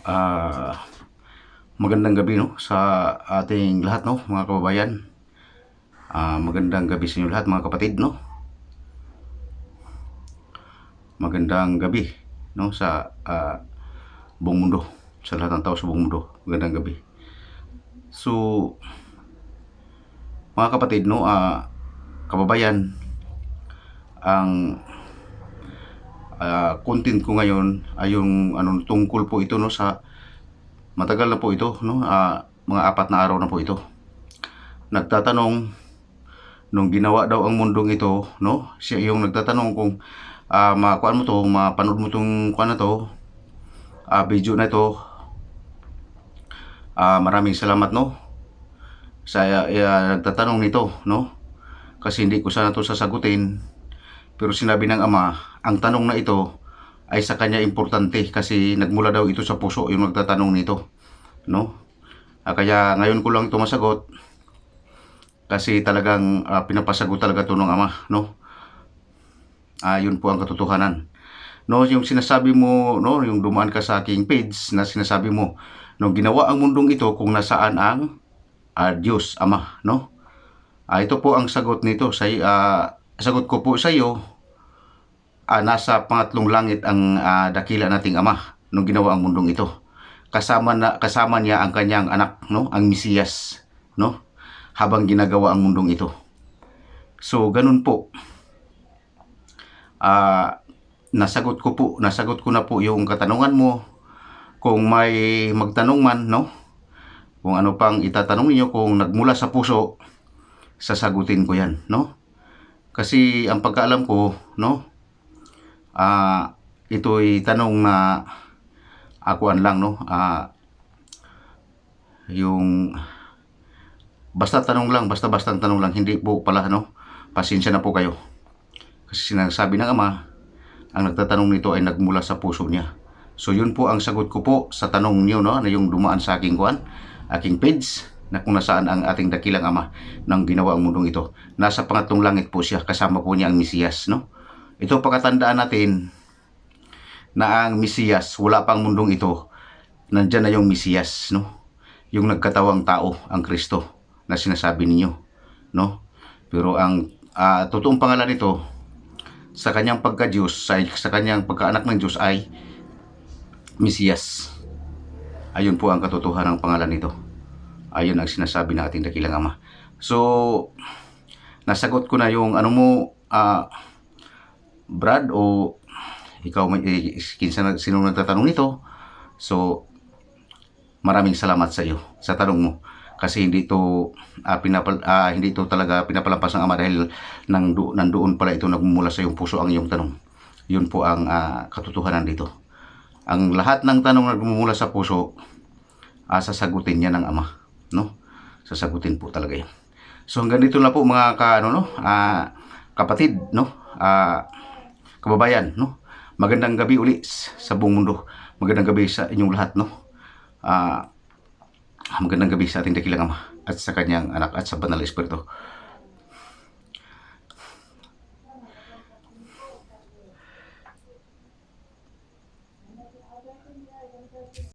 Ah, Magandang gabi no sa ating lahat no mga kababayan. Magandang gabi sa inyo lahat mga kapatid no. Magandang gabi no sa buong mundo, sa lahat ng tao sa buong mundo. Magandang gabi. So mga kapatid no, kababayan, ang content ko ngayon ay yung tungkol po ito no sa matagal na po ito no, mga 4 na araw na po ito. Nagtatanong nung ginawa daw ang mundong ito no, siya yung nagtatanong kung makuan mo to, mapanood mo tong kuan na to, video na ito. Maraming salamat no sa nagtatanong nito no, kasi hindi ko sana to sasagutin, pero sinabi ng ama ang tanong na ito ay sa kanya importante kasi nagmula daw ito sa puso yung nagtatanong nito no. Kaya ngayon ko lang ito masagot kasi talagang pinapasagot talaga ito ng ama no. Yun po ang katotohanan no. Yung sinasabi mo no, yung dumaan ka sa aking page na sinasabi mo nung ginawa ang mundong ito kung nasaan ang Diyos Ama no. Ito po ang sagot nito sa sagot ko po sa iyo. Nasa pangatlong langit ang dakila nating Ama nung ginawa ang mundong ito. Kasama niya ang kanyang anak no, ang Mesiyas no, habang ginagawa ang mundong ito. So ganun po. Nasagot ko na po yung katanungan mo. Kung may magtanong man no, kung ano pang itatanong niyo, kung nagmula sa puso, sasagutin ko yan no. Kasi ang pagkaalam ko no, ito'y tanong na akuan lang no, yung basta tanong lang, basta-bastang tanong lang, hindi po pala no. Pasensya na po kayo. Kasi sinasabi ng ama, ang nagtatanong nito ay nagmula sa puso niya. So yun po ang sagot ko po sa tanong niyo no, na yung dumaan sa aking aking page, na kung nasaan ang ating dakilang ama nang ginawa ang mundong ito. Nasa pangatlong langit po siya, kasama po niya ang Mesiyas no. Ito pakatandaan natin na ang Mesiyas, wala pang mundong ito, nandyan na yung Mesiyas no, yung nagkatawang tao, ang Kristo na sinasabi ninyo no. Pero ang totoong pangalan nito sa kanyang pagka-Diyos, sa kanyang pagkaanak ng Diyos ay Mesiyas. Ayun po ang katotohanan ng pangalan nito. Ayun ang sinasabi ng ating dakilang ama. So nasagot ko na yung ano mo, Brad, o ikaw may sino nagtatanong nito. So maraming salamat sa iyo sa tanong mo, kasi hindi ito hindi ito talaga pinapalampas ng ama, dahil nandoon pala ito, nagmumula sa iyong puso ang iyong tanong. Yun po ang katotohanan dito. Ang lahat ng tanong na nagmumula sa puso, sasagutin niya ng ama no, sasagutin po talaga yan. So hanggang dito na po mga kapatid no, kababayan no. Magandang gabi uli sa buong mundo. Magandang gabi sa inyong lahat no. Magandang gabi sa ating dakilang ama at sa kanyang anak at sa banal na espiritu.